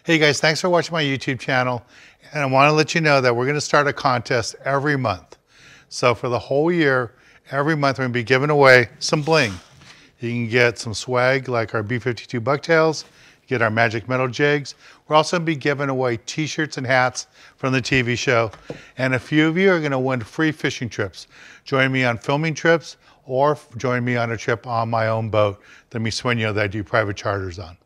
Hey guys, thanks for watching my YouTube channel. And I want to let you know that we're going to start a contest every month. So for the whole year, every month we're going to be giving away some bling. You can get some swag like our B-52 bucktails, get our magic metal jigs. We're also going to be giving away t-shirts and hats from the TV show. And a few of you are going to win free fishing trips. Join me on filming trips or join me on a trip on my own boat, the Mi Sueño, that I do private charters on.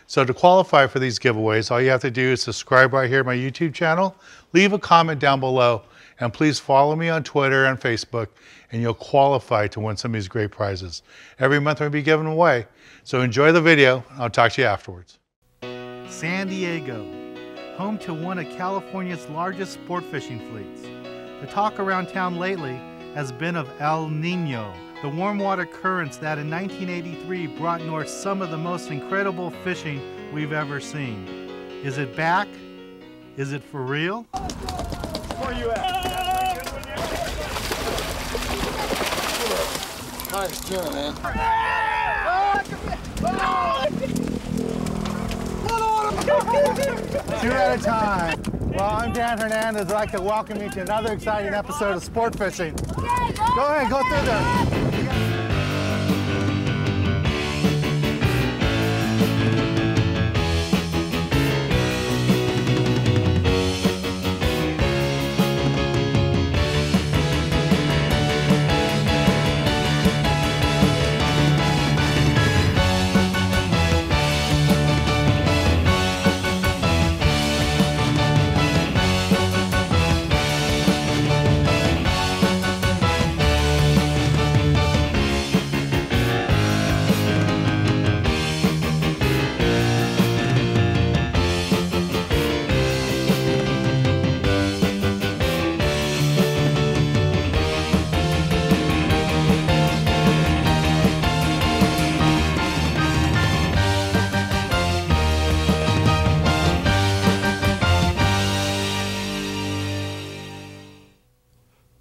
So to qualify for these giveaways, all you have to do is subscribe right here to my YouTube channel, leave a comment down below, and please follow me on Twitter and Facebook, and you'll qualify to win some of these great prizes. Every month we'll be giving away. So enjoy the video. I'll talk to you afterwards. San Diego, home to one of California's largest sport fishing fleets. The talk around town lately has been of El Nino, the warm water currents that in 1983 brought north some of the most incredible fishing we've ever seen. Is it back? Is it for real? Where are you at? Nice tuna, man. Two at a time. Well, I'm Dan Hernandez. I'd like to welcome you to another exciting episode of Sport Fishing. Go ahead, go through there.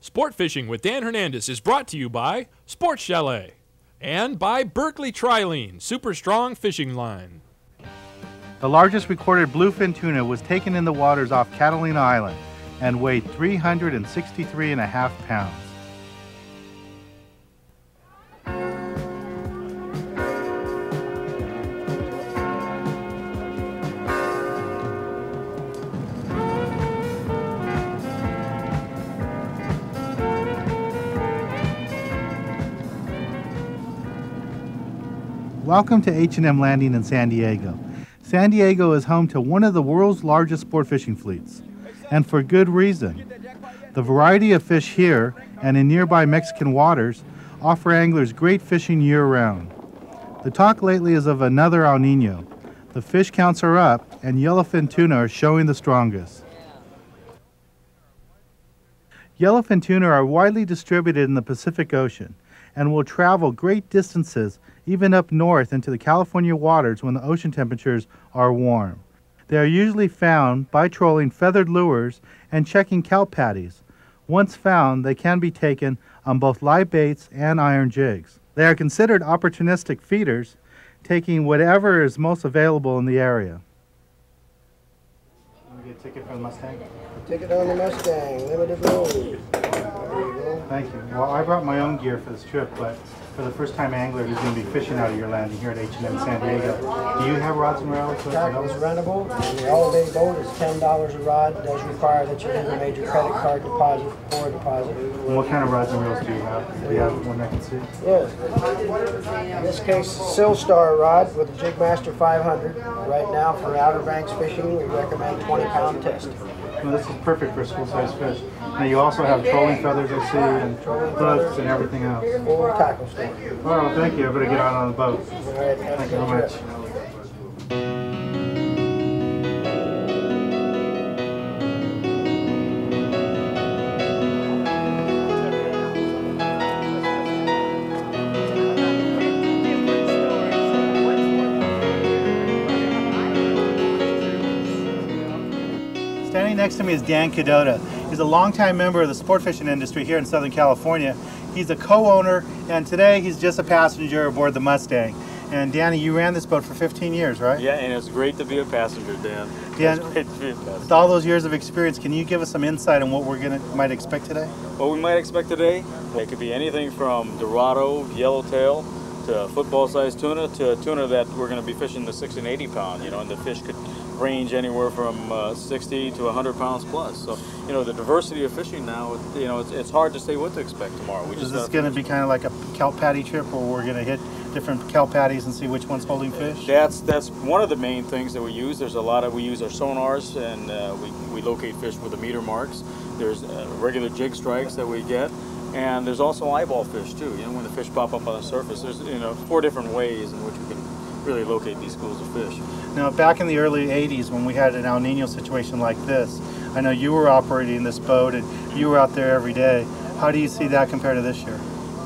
Sport Fishing with Dan Hernandez is brought to you by Sports Chalet and by Berkeley Trilene Super Strong Fishing Line. The largest recorded bluefin tuna was taken in the waters off Catalina Island and weighed 363.5 pounds. Welcome to H&M Landing in San Diego. San Diego is home to one of the world's largest sport fishing fleets, and for good reason. The variety of fish here and in nearby Mexican waters offer anglers great fishing year-round. The talk lately is of another El Nino. The fish counts are up, and yellowfin tuna are showing the strongest. Yellowfin tuna are widely distributed in the Pacific Ocean and will travel great distances even up north into the California waters when the ocean temperatures are warm. They are usually found by trolling feathered lures and checking kelp patties. Once found, they can be taken on both live baits and iron jigs. They are considered opportunistic feeders, taking whatever is most available in the area. Can we get a ticket for the Mustang? Ticket on the Mustang, limited load. There you go. Thank you. Well, I brought my own gear for this trip, but for the first time angler who's going to be fishing out of your landing here at H&M San Diego, do you have rods and reels? Tackle is rentable, and the all-day boat is $10 a rod. It does require that you leave a major credit card deposit for a deposit. And what kind of rods and reels do you have? Do you have one I can see? Yes. In this case, Silstar rod with a Jigmaster 500. Right now, for Outer Banks fishing, we recommend 20-pound test. Well, this is perfect for school-sized fish. Now you also have trolling feathers, I see, and hooks and everything else. Full tackle store. Oh, thank you. I better get out on the boat. All right, Thank you very much. Standing next to me is Dan Cadota. He's a longtime member of the sport fishing industry here in Southern California. He's a co-owner, and today he's just a passenger aboard the Mustang. And Danny, you ran this boat for 15 years, right? Yeah, and it's great to be a passenger, Dan. Dan, It's great to be a passenger. with all those years of experience, can you give us some insight on what might expect today? What we might expect today, it could be anything from Dorado, yellowtail, to football-sized tuna, to a tuna that we're going to be fishing the 60 and 80 pound, and the fish could range anywhere from 60 to 100 pounds plus. So, the diversity of fishing now, it's hard to say what to expect tomorrow. Is this going to be kind of like a kelp patty trip, where we're going to hit different kelp patties and see which one's holding fish? That's one of the main things that we use. There's we use our sonars, and we locate fish with the meter marks. There's regular jig strikes that we get. And there's also eyeball fish too. When the fish pop up on the surface, there's 4 different ways in which we can really locate these schools of fish. Now, back in the early 80s, when we had an El Nino situation like this, I know you were operating this boat and you were out there every day. How do you see that compared to this year?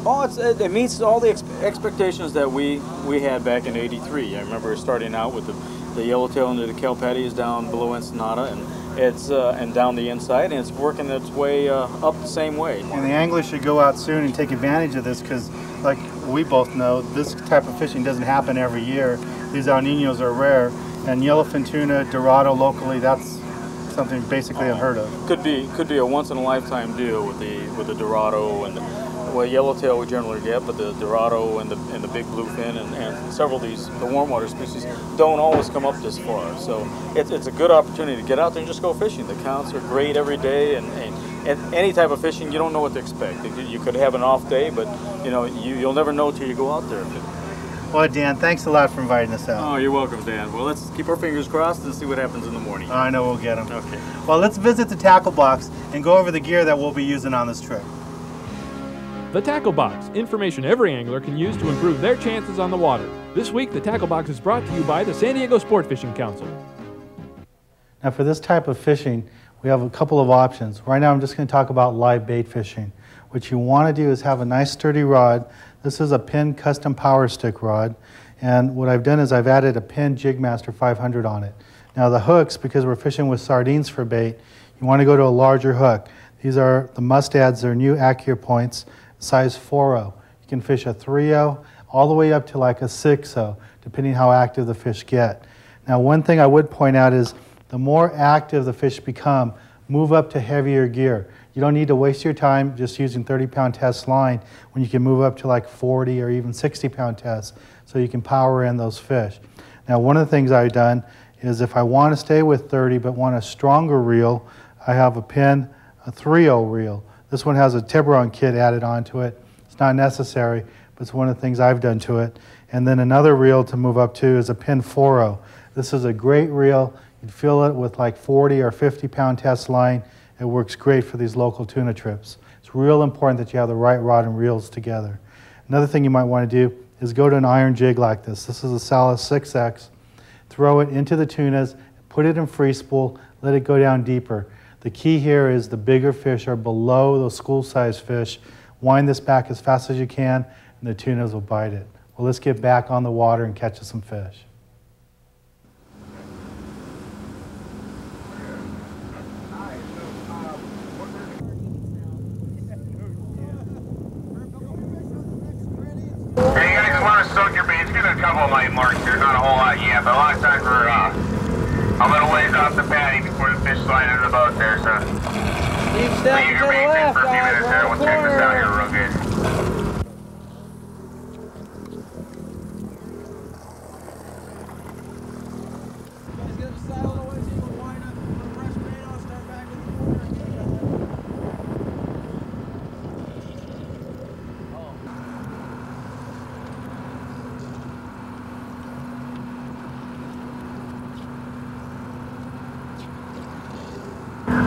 Oh, it meets all the expectations that we had back in '83. I remember starting out with the yellowtail into the kelp patties down below Ensenada, and it's and down the inside, and it's working its way up the same way. And the anglers should go out soon and take advantage of this, because like we both know, this type of fishing doesn't happen every year. These El Ninos are rare, and yellowfin tuna, Dorado locally, that's something basically unheard of. Could be a once in a lifetime deal with the Dorado and yellowtail we generally get, but the Dorado and the big bluefin and several of the warm water species don't always come up this far. So it's a good opportunity to get out there and just go fishing. The counts are great every day, and any type of fishing, you don't know what to expect. You could have an off day, but you'll never know till you go out there. Well, Dan, thanks a lot for inviting us out. Oh, you're welcome, Dan. Well, let's keep our fingers crossed and see what happens in the morning. I know we'll get them. Okay. Well, let's visit the tackle box and go over the gear that we'll be using on this trip. The Tackle Box, information every angler can use to improve their chances on the water. This week, the Tackle Box is brought to you by the San Diego Sport Fishing Council. Now for this type of fishing, we have a couple of options. Right now I'm just going to talk about live bait fishing. What you want to do is have a nice sturdy rod. This is a Penn custom power stick rod, and what I've done is I've added a Penn Jigmaster 500 on it. Now the hooks, because we're fishing with sardines for bait, you want to go to a larger hook. These are the Mustads, they're new Accure points, size 4.0. You can fish a 3.0 all the way up to like a 6.0, depending how active the fish get. Now one thing I would point out is the more active the fish become, move up to heavier gear. You don't need to waste your time just using 30-pound test line when you can move up to like 40 or even 60-pound tests, so you can power in those fish. Now one of the things I've done is if I want to stay with 30 but want a stronger reel, I have a Penn 3.0 reel. This one has a Tiburon kit added onto it. It's not necessary, but it's one of the things I've done to it. And then another reel to move up to is a Penn 4.0. This is a great reel. You'd fill it with like 40 or 50-pound test line. It works great for these local tuna trips. It's real important that you have the right rod and reels together. Another thing you might want to do is go to an iron jig like this. This is a Salas 6X. Throw it into the tunas, put it in free spool, let it go down deeper. The key here is the bigger fish are below those school-sized fish. Wind this back as fast as you can, and the tunas will bite it. Well, let's get back on the water and catch us some fish. Hey, you guys just want to soak your baits. Get a couple of light marks. There's not a whole lot yet, but a lot of times we're a little ways off the patty before the fish slide into the boat there, so Keep stepping leave to your the baits in left, for a few guys, minutes there. around We'll the check this out corner. here real good.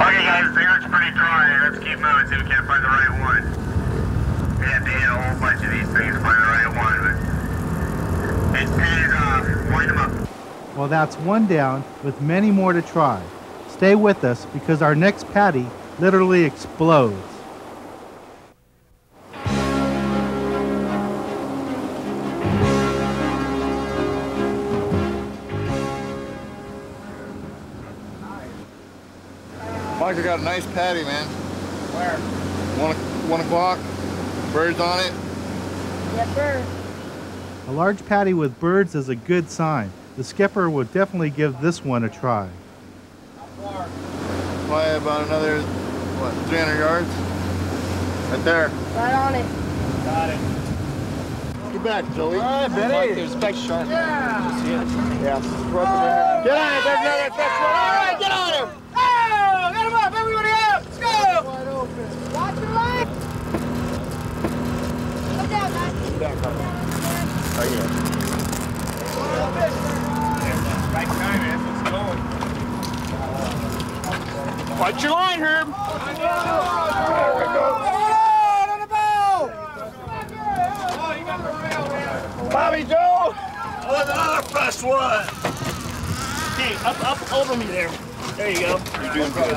Okay guys, the air's pretty dry. Let's keep moving, see if we can't find the right one. We have to hit a whole bunch of these things to find the right one, but it pays off. Wind them up. Well, that's one down with many more to try. Stay with us because our next patty literally explodes. Mike, I got a nice patty, man. Where? 1 o'clock, birds on it. Yes, sir. A large patty with birds is a good sign. The skipper would definitely give this one a try. Fly about another, what, 300 yards? Right there. Right on it. Got it. Get back, Joey. All right, Benny. There's a big shark. Yeah. Yeah. Get on it, baby. All right, get on him. Oh, get him up, everybody up. Let's go. Wide open. Watch your leg. Come down, guys. Right here. Right time, man. Let's go. Watch your line, Herb. Oh, on the bow. Bobby Joe. Oh, there's another fresh one. Hey, up over me there. There you go. You're doing good.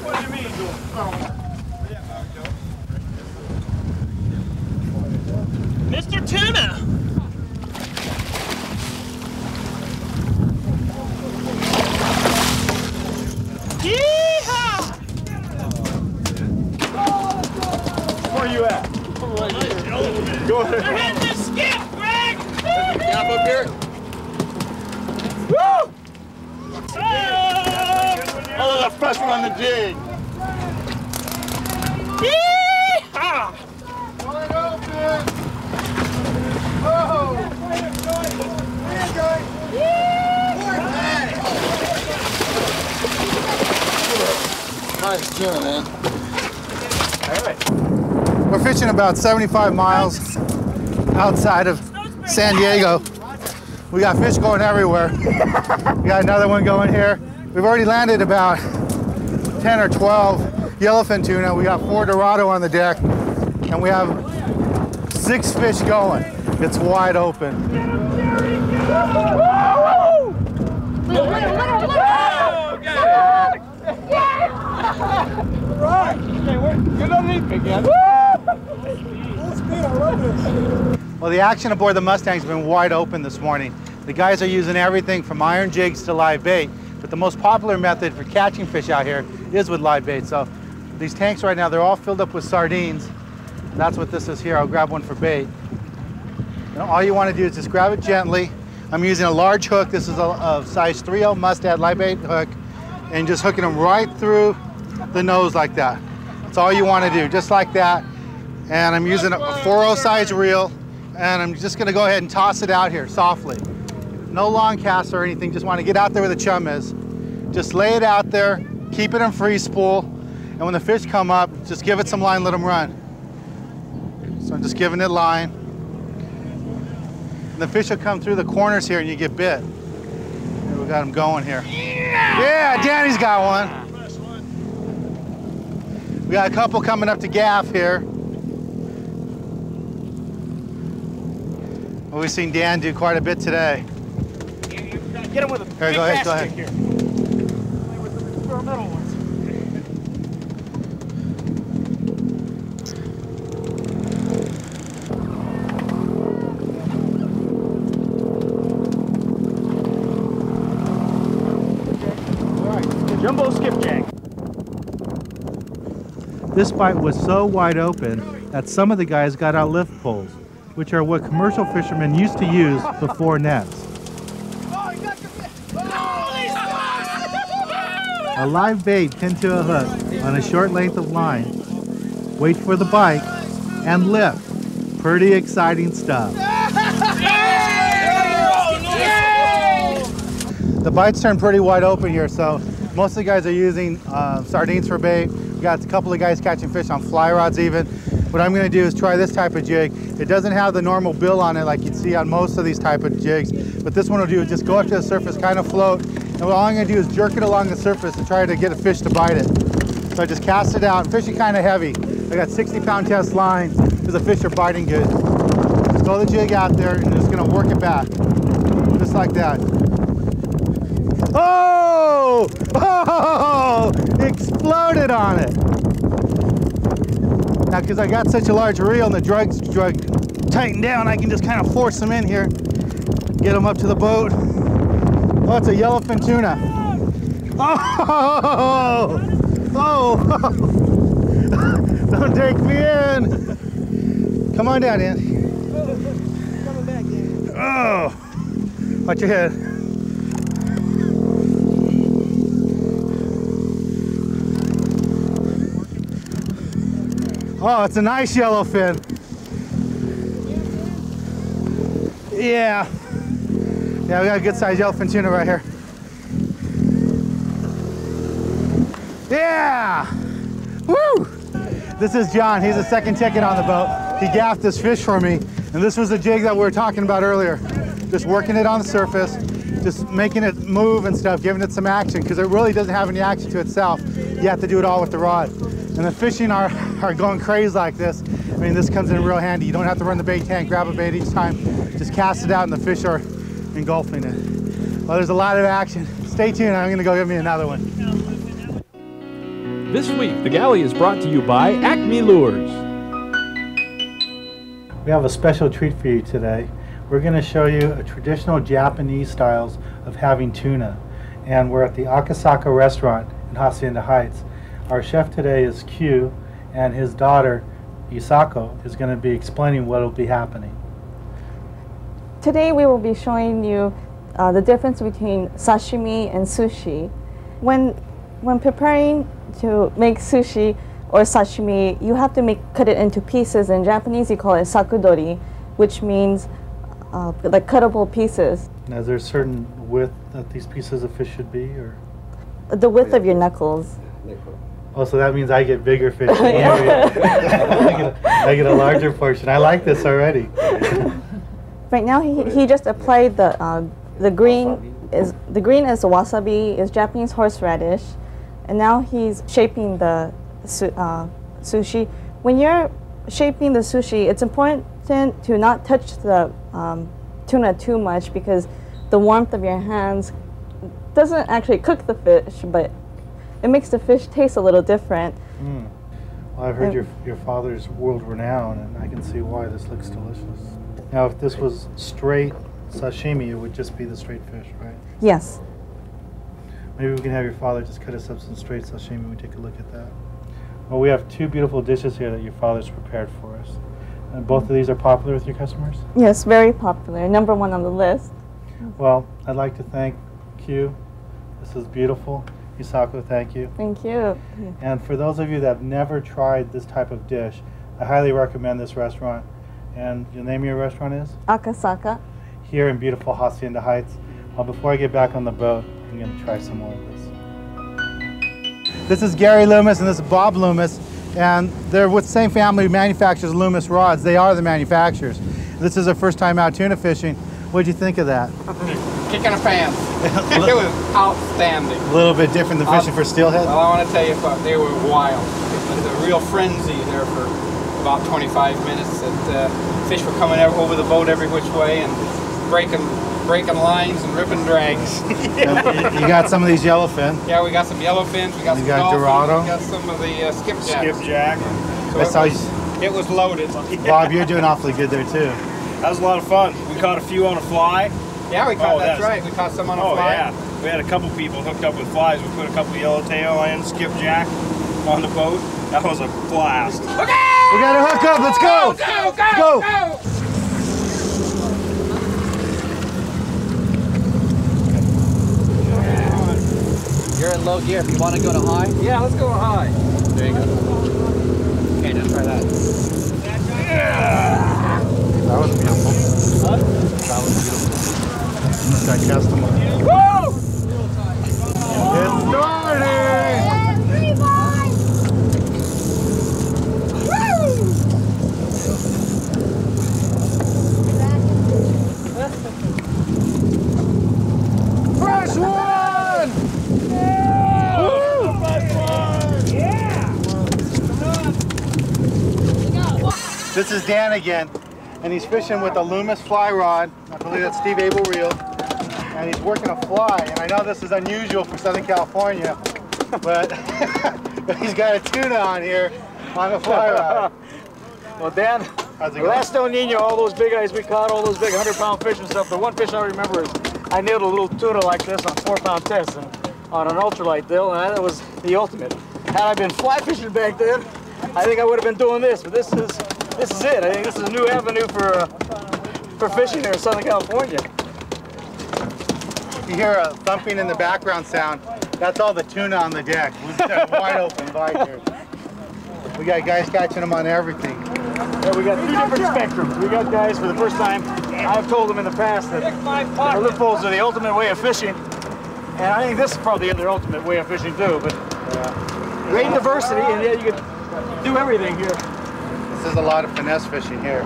What do you mean, Joe? Mr. Tuna. Yeehaw! Where you at? Go ahead. They're hitting the skip, Greg! Gap up here. Woo! Oh, there's a fresh one on the jig. Yeehaw! Wide open. Oh. Here, guys. Nice tuna, man. We're fishing about 75 miles outside of San Diego. We got fish going everywhere. We got another one going here. We've already landed about 10 or 12 yellowfin tuna. We got 4 Dorado on the deck, and we have 6 fish going. It's wide open. Right. Get underneath me again. Full speed, I love this. Well, the action aboard the Mustang's been wide open this morning. The guys are using everything from iron jigs to live bait, but the most popular method for catching fish out here is with live bait. So these tanks right now, they're all filled up with sardines. That's what this is here. I'll grab one for bait. And all you want to do is just grab it gently. I'm using a large hook. This is a size 3/0 Mustad live bait hook, and just hooking them right through the nose like that. That's all you want to do, just like that. And I'm using a 4/0 size reel, and I'm just going to go ahead and toss it out here softly. No long cast or anything, just want to get out there where the chum is. Just lay it out there, keep it in free spool, and when the fish come up, just give it some line, let them run. So I'm just giving it line. And the fish will come through the corners here and you get bit. Here, we got them going here. Yeah, Danny's got one. We got a couple coming up to gaff here. Well, we've seen Dan do quite a bit today. Get him with a Here, go ahead, go ahead. Here. With the experimental ones. Jumbo skipjack. This bite was so wide open that some of the guys got out lift poles, which are what commercial fishermen used to use before nets. A live bait pinned to a hook on a short length of line. Wait for the bite and lift. Pretty exciting stuff. The bites turn pretty wide open here, so most of the guys are using sardines for bait. We got a couple of guys catching fish on fly rods even. What I'm going to do is try this type of jig. It doesn't have the normal bill on it like you'd see on most of these type of jigs, but this one will do is just go up to the surface, kind of float, and all I'm going to do is jerk it along the surface and try to get a fish to bite it. So I just cast it out. Fish are kind of heavy. I got 60-pound test line because the fish are biting good. Just throw the jig out there and just going to work it back, just like that. Oh! Oh! Exploded on it. Now, because I got such a large reel and the drug's tightened down, I can just kind of force them in here, get them up to the boat. Oh, it's a yellowfin tuna. Oh! Oh! Don't take me in. Come on down, Andy. Coming back, Dan. Oh, watch your head. Oh, it's a nice yellowfin. Yeah. Yeah, we got a good sized yellowfin tuna right here. Yeah! Woo! This is John. He's the second ticket on the boat. He gaffed this fish for me. And this was the jig that we were talking about earlier. Just working it on the surface, just making it move and stuff, giving it some action, because it really doesn't have any action to itself. You have to do it all with the rod. And the fishing are going crazy like this. I mean, this comes in real handy. You don't have to run the bait tank, grab a bait each time. Just cast it out and the fish are engulfing it. Well, there's a lot of action. Stay tuned, I'm gonna go get me another one. This week, the galley is brought to you by Acme Lures. We have a special treat for you today. We're going to show you a traditional Japanese styles of having tuna. And we're at the Akasaka restaurant in Hacienda Heights. Our chef today is Q, and his daughter, Isako, is going to be explaining what will be happening. Today we will be showing you the difference between sashimi and sushi. When preparing to make sushi or sashimi, you have to cut it into pieces. In Japanese, you call it sakudori, which means like cuttable pieces. Now, is there a certain width that these pieces of fish should be, or? The width of your knuckles. Oh, so that means I get bigger fish. I get a larger portion. I like this already. Right now, he just applied the green is wasabi, is Japanese horseradish, and now he's shaping the sushi. When you're shaping the sushi, it's important to not touch the tuna too much, because the warmth of your hands doesn't actually cook the fish, but it makes the fish taste a little different. Mm. Well, I've heard your father's world renowned, and I can see why this looks delicious. Now, if this was straight sashimi, it would just be the straight fish, right? Yes. Maybe we can have your father just cut us up some straight sashimi. We take a look at that. Well, we have two beautiful dishes here that your father's prepared for us. And both of these are popular with your customers? Yes, very popular. Number one on the list. Well, I'd like to thank Q. This is beautiful. Isako, thank you. Thank you. And for those of you that have never tried this type of dish, I highly recommend this restaurant. And the name of your restaurant is? Akasaka. Here in beautiful Hacienda Heights. Before I get back on the boat, I'm going to try some more of this. This is Gary Loomis and this is Bob Loomis, and they're with the same family who manufactures Loomis rods. They are the manufacturers. This is their first time out tuna fishing. What did you think of that? Kick in the pants. It was outstanding. A little bit different than fishing for steelhead? Well, I want to tell you what, they were wild. It was a real frenzy there for about 25 minutes. Fish were coming over the boat every which way and breaking lines and ripping drags. You got some of these yellowfin. Yeah, we got some yellowfins. We got some dolphins. Dorado. We got some of the skipjack. Skipjack. So it was loaded. Bob, you're doing awfully good there too. That was a lot of fun. We caught a few on a fly. Yeah, we caught. That's right. We caught some on a fly. Oh yeah, we had a couple people hooked up with flies. We put a couple yellowtail and skipjack on the boat. That was a blast. Okay! We got to hook up. Let's go. Go! You're in low gear. If you want to go to high? Yeah, let's go high. There you go. Okay, now try that. Yeah. That was beautiful. Huh? That was beautiful. Got cast them on. Woo! It's starting! Fresh one! This is Dan again, and he's fishing with a Loomis fly rod. I believe that's Steve Abel reel. And he's working a fly, and I know this is unusual for Southern California, but he's got a tuna on here on a fly rod. Well, Dan, last El Nino, all those big guys we caught, all those big 100-pound fish and stuff, the one fish I remember is I nailed a little tuna like this on 4-pound test and on an ultralight deal, and that was the ultimate. Had I been fly fishing back then, I think I would have been doing this, but this is it. I think this is a new avenue for for fishing here in Southern California. You hear a thumping in the background sound. That's all the tuna on the deck. We've got a wide open bite here. We got guys catching them on everything. Yeah, we got two different spectrums. We got guys for the first time. I've told them in the past that the lip poles are the ultimate way of fishing. And I think this is probably the other ultimate way of fishing too. But great diversity, and yeah, you can do everything here. This is a lot of finesse fishing here.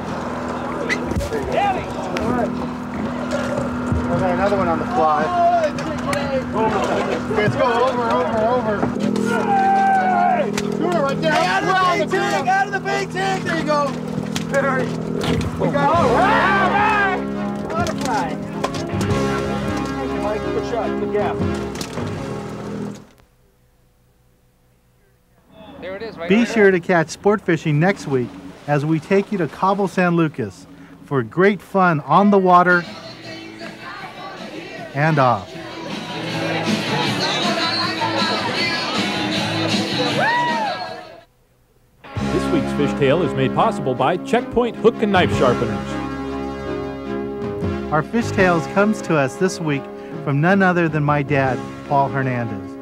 Daddy! All right. We got another one on the fly. Let's go over. Tuna right there. Out of the big tank! Out of the big tank! There you go. We got butterfly. Mike, good shot. Good gap. There it is, right Be there. sure to catch Sport Fishing next week as we take you to Cabo San Lucas for great fun on the water and off. This week's Fishtail is made possible by Checkpoint Hook and Knife Sharpeners. Our Fishtails comes to us this week from none other than my dad, Paul Hernandez.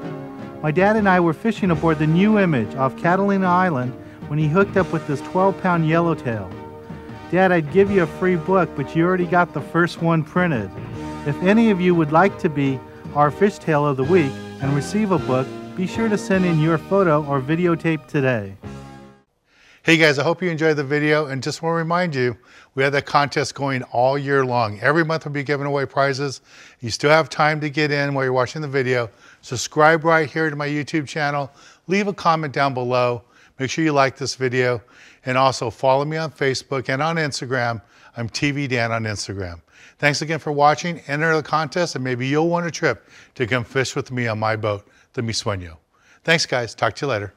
My dad and I were fishing aboard the New Image off Catalina Island when he hooked up with this 12-pound yellowtail. Dad, I'd give you a free book, but you already got the first one printed. If any of you would like to be our Fishtail of the Week and receive a book, be sure to send in your photo or videotape today. Hey guys, I hope you enjoyed the video, and just want to remind you, we have that contest going all year long. Every month we'll be giving away prizes. You still have time to get in while you're watching the video. Subscribe right here to my YouTube channel. Leave a comment down below. Make sure you like this video, and also follow me on Facebook and on Instagram. I'm TV Dan on Instagram. Thanks again for watching. Enter the contest, and maybe you'll win a trip to come fish with me on my boat, the Mi Sueño. Thanks guys, talk to you later.